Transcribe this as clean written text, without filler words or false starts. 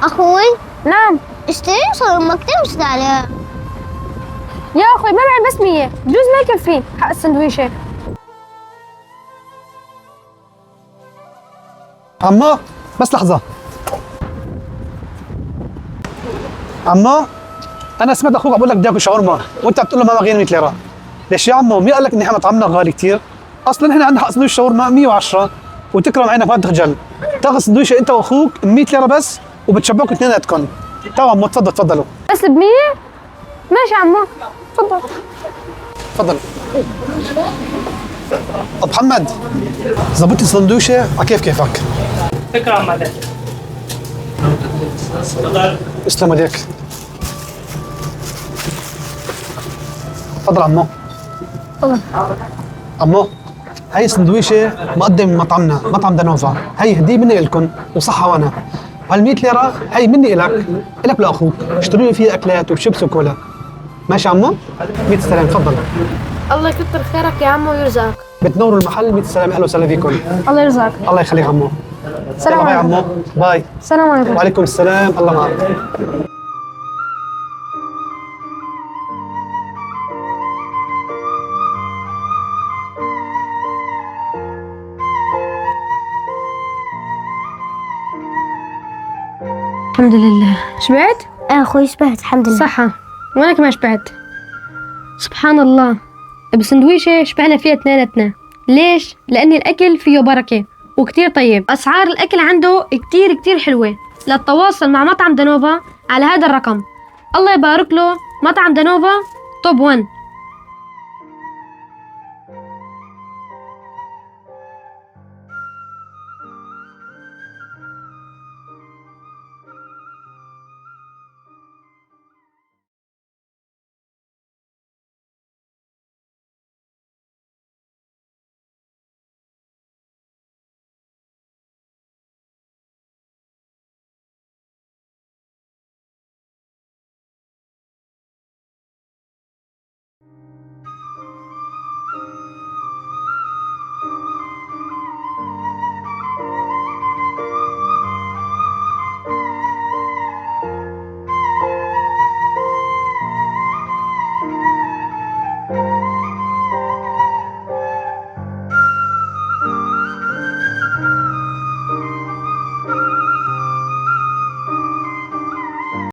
أخوي نعم اشتري شاورما كتير مستعجلة. يا اخوي، ما معي بس 100، بجوز ما يكفي حق السندويشه. عمو بس لحظة. عمو أنا سمعت أخوك عم بقول لك بدي آكل شاورما وأنت بتقول له ما معي 100 ليرة. ليش يا عمو؟ مين قال لك إن إحنا مطعمنا غالي كثير؟ أصلاً إحنا عندنا حق سندويش شاورما 110 وتكرم عينك ما تخجل. تاخذ سندويشة أنت وأخوك ب 100 ليرة بس وبتشبعكم اثنيناتكم. تو عمو تفضلوا. بس ب 100؟ ماشي عمو، تفضل. تفضل. طب محمد ظبط لي سندويشة على كيفك. تكرم عليك. تفضل. اسلم ايديك. تفضل عمو. تفضل. عمو هاي سندويشة مقدم من مطعمنا، مطعم دانوفا، هي هدية مني لكم وصحة وانا. وهال 100 ليرة هي مني إلك ولأخوك، اشتروا لي فيها أكلات وشيبس وكولا. ماشي عمو؟ 100 سلام، تفضل. الله يكتر خيرك يا عمو ويرزقك. بتنوروا المحل. 100 سلام، أهلا وسهلا فيكم. الله يرزقك. الله يخليك عمو. السلام باي عليكم. عمو، باي. السلام عليكم. وعليكم السلام، الله معك. الحمد لله. شبعت؟ أخوي شبعت الحمد لله. صحة، وانا كمان شبعت. سبحان الله، بسندويشة شبعنا فيها اثنيناتنا. ليش؟ لأن الأكل فيه بركة وكتير طيب. أسعار الأكل عنده كتير حلوة. للتواصل مع مطعم دانوفا على هذا الرقم. الله يبارك له، مطعم دانوفا توب 1.